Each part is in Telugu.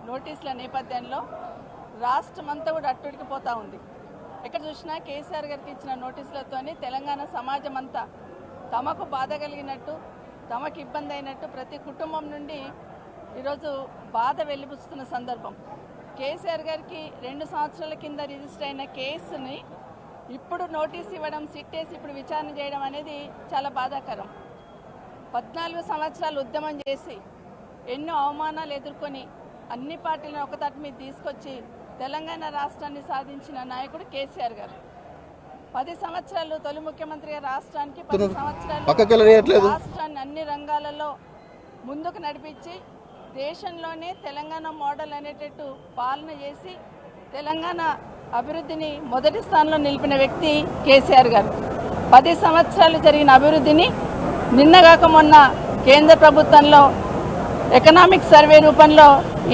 నోటీసుల నేపథ్యంలో రాష్ట్రమంతా కూడా అట్టుడికిపోతూ ఉంది. ఎక్కడ చూసినా కేసీఆర్ గారికి ఇచ్చిన నోటీసులతోని తెలంగాణ సమాజం అంతా తమకు బాధ కలిగినట్టు, తమకు ఇబ్బంది అయినట్టు ప్రతి కుటుంబం నుండి ఈరోజు బాధ వెలిబుస్తున్న సందర్భం. కేసీఆర్ గారికి 2 సంవత్సరాల కింద రిజిస్టర్ అయిన కేసుని ఇప్పుడు నోటీస్ ఇవ్వడం, సిట్టేసి ఇప్పుడు విచారణ చేయడం అనేది చాలా బాధాకరం. 14 సంవత్సరాలు ఉద్యమం చేసి ఎన్నో అవమానాలు ఎదుర్కొని అన్ని పార్టీలను ఒకతాటి మీద తీసుకొచ్చి తెలంగాణ రాష్ట్రాన్ని సాధించిన నాయకుడు కేసీఆర్ గారు. 10 సంవత్సరాలు తొలి ముఖ్యమంత్రిగా రాష్ట్రానికి 10 సంవత్సరాలు రాష్ట్రాన్ని అన్ని రంగాలలో ముందుకు నడిపించి దేశంలోనే తెలంగాణ మోడల్ అనేటట్టు పాలన చేసి తెలంగాణ అభివృద్ధిని మొదటి స్థానంలో నిలిపిన వ్యక్తి కేసీఆర్ గారు. 10 సంవత్సరాలు జరిగిన అభివృద్ధిని నిన్నగాక మొన్న కేంద్ర ప్రభుత్వంలో ఎకనామిక్ సర్వే రూపంలో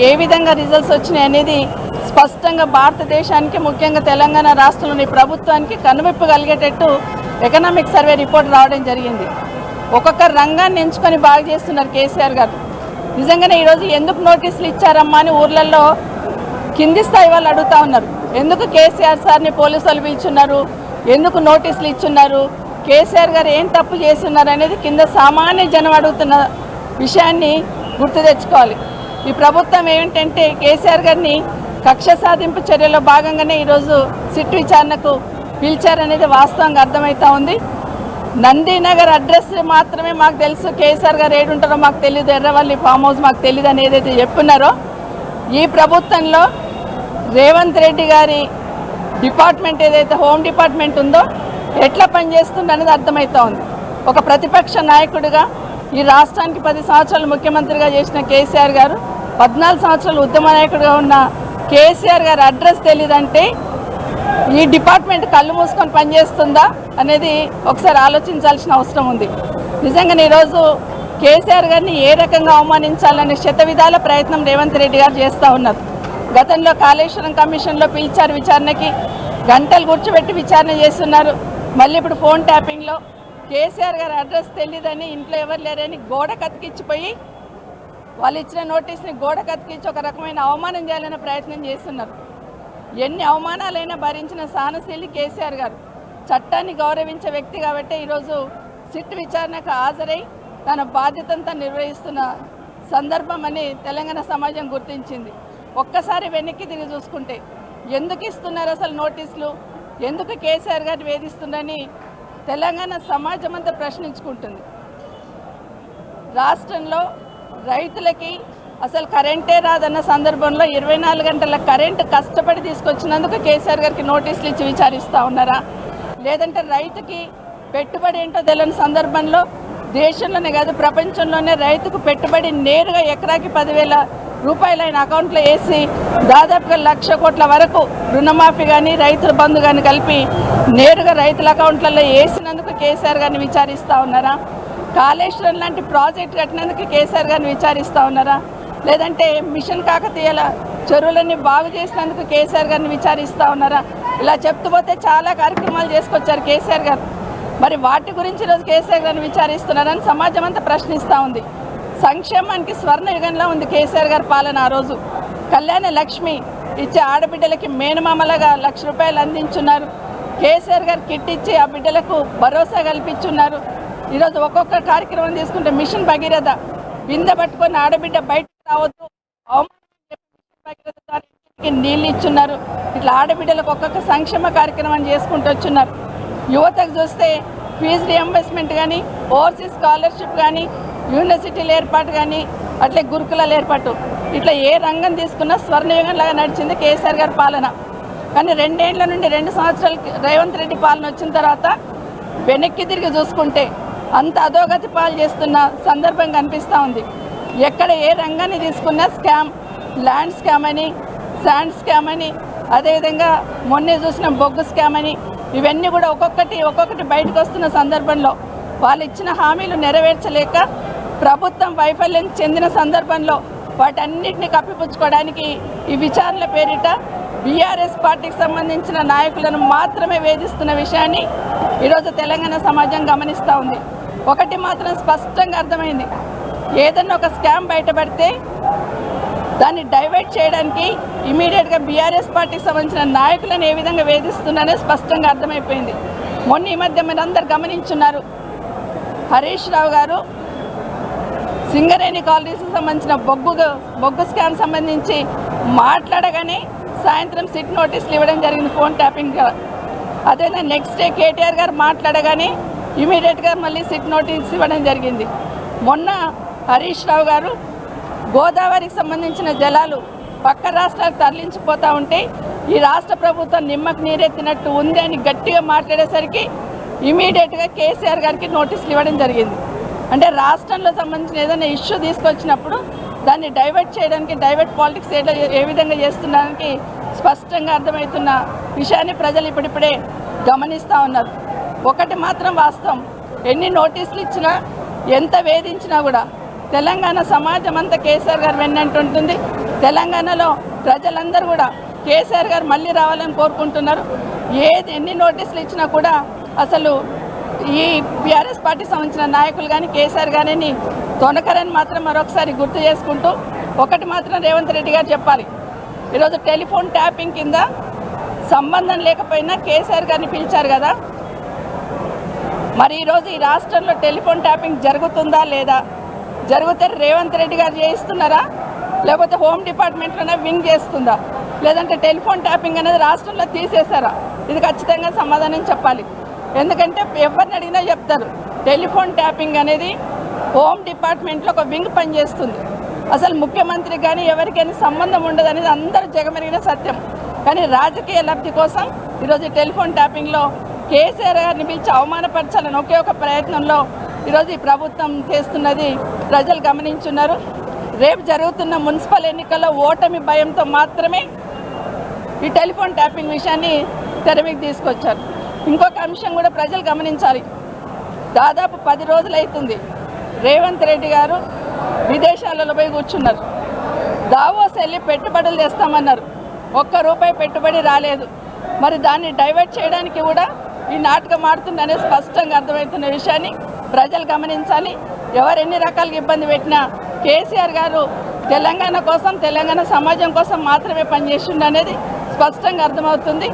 ఏ విధంగా రిజల్ట్స్ వచ్చినాయి అనేది స్పష్టంగా భారతదేశానికి, ముఖ్యంగా తెలంగాణ రాష్ట్రంలోని ప్రభుత్వానికి కనువిప్పు కలిగేటట్టు ఎకనామిక్ సర్వే రిపోర్ట్ రావడం జరిగింది. ఒక్కొక్క రంగాన్ని ఎంచుకొని బాగా చేస్తున్నారు కేసీఆర్ గారు. నిజంగానే ఈరోజు ఎందుకు నోటీసులు ఇచ్చారమ్మా అని ఊర్లలో కింది స్థాయి వాళ్ళు అడుగుతూ ఉన్నారు. ఎందుకు కేసీఆర్ సార్ని పోలీసు వాళ్ళు పిలుచున్నారు, ఎందుకు నోటీసులు ఇచ్చున్నారు, కేసీఆర్ గారు ఏం తప్పు చేస్తున్నారు అనేది కింద సామాన్య జనం అడుగుతున్న విషయాన్ని గుర్తు తెచ్చుకోవాలి. ఈ ప్రభుత్వం ఏమిటంటే కేసీఆర్ గారిని కక్ష సాధింపు చర్యలో భాగంగానే ఈరోజు సిట్ విచారణకు పిలిచారనేది వాస్తవంగా అర్థమవుతా ఉంది. నందీనగర్ అడ్రస్ మాత్రమే మాకు తెలుసు, కేసీఆర్ గారు ఏడుంటారో మాకు తెలియదు, ఎర్రవల్లి ఫామ్ హౌస్ మాకు తెలియదు అని ఏదైతే చెప్పున్నారో, ఈ ప్రభుత్వంలో రేవంత్ రెడ్డి గారి డిపార్ట్మెంట్ ఏదైతే హోమ్ డిపార్ట్మెంట్ ఉందో ఎట్లా పనిచేస్తుంది అనేది అర్థమవుతా ఉంది. ఒక ప్రతిపక్ష నాయకుడిగా ఈ రాష్ట్రానికి 10 సంవత్సరాలు ముఖ్యమంత్రిగా చేసిన కేసీఆర్ గారు, 14 సంవత్సరాలు ఉద్యమ నాయకుడిగా ఉన్న కేసీఆర్ గారి అడ్రస్ తెలియదంటే ఈ డిపార్ట్మెంట్ కళ్ళు మూసుకొని పనిచేస్తుందా అనేది ఒకసారి ఆలోచించాల్సిన అవసరం ఉంది. నిజంగానే ఈరోజు కేసీఆర్ గారిని ఏ రకంగా అవమానించాలనే శతవిధాల ప్రయత్నం రేవంత్ రెడ్డి గారు చేస్తూ ఉన్నారు. గతంలో కాళేశ్వరం కమిషన్లో పిలిచారు విచారణకి, గంటలు కూర్చోబెట్టి విచారణ చేస్తున్నారు. మళ్ళీ ఇప్పుడు ఫోన్ ట్యాపింగ్లో కేసీఆర్ గారి అడ్రస్ తెలియదని, ఇంట్లో ఎవరు లేరని గోడ కతికిచ్చిపోయి వాళ్ళు ఇచ్చిన నోటీస్ని గోడ కతికించి ఒక రకమైన అవమానం చేయాలనే ప్రయత్నం చేస్తున్నారు. ఎన్ని అవమానాలైనా భరించిన సాహనశీలి కేసీఆర్ గారు, చట్టాన్ని గౌరవించే వ్యక్తి కాబట్టి ఈరోజు సిట్ విచారణకు హాజరై తన బాధ్యతంతా నిర్వహిస్తున్న సందర్భం అని తెలంగాణ సమాజం గుర్తించింది. ఒక్కసారి వెనక్కి తిరిగి చూసుకుంటే ఎందుకు ఇస్తున్నారు అసలు నోటీసులు, ఎందుకు కేసీఆర్ గారు వేధిస్తున్నారని తెలంగాణ సమాజం అంతా ప్రశ్నించుకుంటుంది. రాష్ట్రంలో రైతులకి అసలు కరెంటే రాదన్న సందర్భంలో 24 గంటల కరెంటు కష్టపడి తీసుకొచ్చినందుకు కేసీఆర్ గారికి నోటీసులు ఇచ్చి విచారిస్తూ ఉన్నారా, లేదంటే రైతుకి పెట్టుబడి ఏంటో తెలియని సందర్భంలో దేశంలోనే కాదు ప్రపంచంలోనే రైతుకు పెట్టుబడి నేరుగా ఎకరాకి 10,000 రూపాయలు ఆయన అకౌంట్లో వేసి దాదాపుగా 1,00,000 కోట్ల వరకు రుణమాఫీ కానీ రైతుల బంధు కానీ కలిపి నేరుగా రైతుల అకౌంట్లలో వేసినందుకు కేసీఆర్ గారిని విచారిస్తూ ఉన్నారా, కాళేశ్వరం లాంటి ప్రాజెక్ట్ కట్టినందుకు కేసీఆర్ గారిని విచారిస్తూ ఉన్నారా, లేదంటే మిషన్ కాకతీయల చెరువులన్నీ బాగు చేసినందుకు కేసీఆర్ గారిని విచారిస్తూ ఉన్నారా, ఇలా చెప్తూ పోతే చాలా కార్యక్రమాలు చేసుకొచ్చారు కేసీఆర్ గారు. మరి వాటి గురించి ఈరోజు కేసీఆర్ గారిని విచారిస్తున్నారని సమాజం అంతా ప్రశ్నిస్తూ ఉంది. సంక్షేమానికి స్వర్ణ యుగంలో ఉంది కేసీఆర్ గారి పాలన. ఆ రోజు కళ్యాణ లక్ష్మి ఇచ్చే ఆడబిడ్డలకి మేనమామలుగా 1,00,000 రూపాయలు అందించున్నారు. కేసీఆర్ గారు కిట్ ఇచ్చి ఆ బిడ్డలకు భరోసా కల్పించున్నారు. ఈరోజు ఒక్కొక్క కార్యక్రమం తీసుకుంటే మిషన్ భగీరథ బిందె పట్టుకొని ఆడబిడ్డ బయటకు రావద్దు, అవమానం నీళ్ళు ఇచ్చున్నారు. ఇట్లా ఆడబిడ్డలకు ఒక్కొక్క సంక్షేమ కార్యక్రమం చేసుకుంటూ వచ్చున్నారు. యువతకు చూస్తే ఫీజు రియంబర్స్మెంట్ కానీ, ఓవర్సీస్ స్కాలర్షిప్ కానీ, యూనివర్సిటీల ఏర్పాటు కానీ, అట్లే గురుకులాల ఏర్పాటు, ఇట్లా ఏ రంగం తీసుకున్నా స్వర్ణయుగంలాగా నడిచింది కేసీఆర్ గారి పాలన. కానీ 2 ఏళ్ల నుండి 2 సంవత్సరాలు రేవంత్ రెడ్డి పాలన వచ్చిన తర్వాత వెనక్కి తిరిగి చూసుకుంటే అంత అధోగతి పాలు చేస్తున్న సందర్భం కనిపిస్తూ ఉంది. ఎక్కడ ఏ రంగాన్ని తీసుకున్నా స్కామ్, ల్యాండ్ స్కామ్ అని, శాండ్ స్కామ్ అని, అదేవిధంగా మొన్నే చూసిన బొగ్గు స్కామ్ అని, ఇవన్నీ కూడా ఒక్కొక్కటి బయటకు వస్తున్న సందర్భంలో వాళ్ళు ఇచ్చిన హామీలు నెరవేర్చలేక ప్రభుత్వం వైఫల్యం చెందిన సందర్భంలో వాటన్నిటిని కప్పిపుచ్చుకోవడానికి ఈ విచారణల పేరిట బీఆర్ఎస్ పార్టీకి సంబంధించిన నాయకులను మాత్రమే వేధిస్తున్న విషయాన్ని ఈరోజు తెలంగాణ సమాజం గమనిస్తూ ఉంది. ఒకటి మాత్రం స్పష్టంగా అర్థమైంది, ఏదన్నా ఒక స్కామ్ బయటపడితే దాన్ని డైవర్ట్ చేయడానికి ఇమీడియట్గా బీఆర్ఎస్ పార్టీకి సంబంధించిన నాయకులను ఏ విధంగా వేధిస్తున్నారో స్పష్టంగా అర్థమైపోయింది. మొన్న ఈ మధ్య మీరు అందరు గమనించున్నారు, హరీష్ రావు గారు సింగరేణి కాలనీస్కి సంబంధించిన బొగ్గు స్కామ్ సంబంధించి మాట్లాడగానే సాయంత్రం సిట్ నోటీసులు ఇవ్వడం జరిగింది, ఫోన్ ట్యాపింగ్. అదేవిధంగా నెక్స్ట్ డే కేటీఆర్ గారు మాట్లాడగానే ఇమీడియట్గా మళ్ళీ సిట్ నోటీస్ ఇవ్వడం జరిగింది. మొన్న హరీష్ రావు గారు గోదావరికి సంబంధించిన జలాలు పక్క రాష్ట్రాలకు తరలించిపోతూ ఉంటే ఈ రాష్ట్ర ప్రభుత్వం నిమ్మకు నీరెత్తినట్టు ఉంది అని గట్టిగా మాట్లాడేసరికి ఇమీడియట్గా కేసీఆర్ గారికి నోటీసులు ఇవ్వడం జరిగింది. అంటే రాష్ట్రంలో సంబంధించిన ఏదైనా ఇష్యూ తీసుకొచ్చినప్పుడు దాన్ని డైవర్ట్ చేయడానికి, డైవర్ట్ పాలిటిక్స్ ఏ విధంగా చేస్తున్నానికి స్పష్టంగా అర్థమవుతున్న విషయాన్ని ప్రజలు ఇప్పుడిప్పుడే గమనిస్తూ ఉన్నారు. ఒకటి మాత్రం వాస్తవం, ఎన్ని నోటీసులు ఇచ్చినా ఎంత వేధించినా కూడా తెలంగాణ సమాజం అంతా కేసీఆర్ గారు వెన్నంటుంటుంది. తెలంగాణలో ప్రజలందరూ కూడా కేసీఆర్ గారు మళ్ళీ రావాలని కోరుకుంటున్నారు. ఎన్ని నోటీసులు ఇచ్చినా కూడా అసలు ఈ బీఆర్ఎస్ పార్టీ సంబంధించిన నాయకులు కానీ కేసీఆర్ గారిని తొనకరని మాత్రం మరొకసారి గుర్తు చేసుకుంటూ ఒకటి మాత్రం రేవంత్ రెడ్డి గారు చెప్పాలి. ఈరోజు టెలిఫోన్ ట్యాపింగ్ కింద సంబంధం లేకపోయినా కేసీఆర్ గారిని పిలిచారు కదా, మరి ఈరోజు ఈ రాష్ట్రంలో టెలిఫోన్ ట్యాపింగ్ జరుగుతుందా లేదా? జరిగితే రేవంత్ రెడ్డి గారు చేయిస్తున్నారా, లేకపోతే హోమ్ డిపార్ట్మెంట్లోనే వింగ్ చేస్తుందా, లేదంటే టెలిఫోన్ ట్యాపింగ్ అనేది రాష్ట్రంలో తీసేశారా? ఇది ఖచ్చితంగా సమాధానం చెప్పాలి. ఎందుకంటే ఎవరిని అడిగినా చెప్తారు టెలిఫోన్ ట్యాపింగ్ అనేది హోమ్ డిపార్ట్మెంట్లో ఒక వింగ్ పనిచేస్తుంది. అసలు ముఖ్యమంత్రికి కానీ ఎవరికైనా సంబంధం ఉండదు అనేది అందరూ జగమెరిగిన సత్యం. కానీ రాజకీయ లబ్ధి కోసం ఈరోజు టెలిఫోన్ ట్యాపింగ్లో కేసీఆర్ గారిని పిలిచి అవమానపరచాలని ఒకే ఒక ప్రయత్నంలో ఈరోజు ఈ ప్రభుత్వం చేస్తున్నది ప్రజలు గమనించున్నారు. రేపు జరుగుతున్న మున్సిపల్ ఎన్నికల్లో ఓటమి భయంతో మాత్రమే ఈ టెలిఫోన్ ట్యాపింగ్ విషయాన్ని తెరమీకి తీసుకొచ్చారు. ఇంకొక అంశం కూడా ప్రజలు గమనించాలి. దాదాపు 10 రోజులు అవుతుంది రేవంత్ రెడ్డి గారు విదేశాలలో పోయి కూర్చున్నారు. దావోస్ వెళ్ళి పెట్టుబడులు తెస్తామన్నారు, ₹1 పెట్టుబడి రాలేదు. మరి దాన్ని డైవర్ట్ చేయడానికి కూడా ఈ నాటకం ఆడుతుందనే స్పష్టంగా అర్థమవుతున్న విషయాన్ని ప్రజలు గమనించాలి. ఎవరు ఎన్ని రకాలుగా ఇబ్బంది పెట్టినా కేసీఆర్ గారు తెలంగాణ కోసం, తెలంగాణ సమాజం కోసం మాత్రమే పనిచేస్తుండ అనేది స్పష్టంగా అర్థమవుతుంది.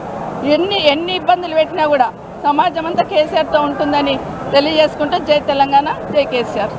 ఎన్ని ఇబ్బందులు పెట్టినా కూడా సమాజం అంతా కేసీఆర్తో ఉంటుందని తెలియజేసుకుంటూ జై తెలంగాణ, జై కేసీఆర్.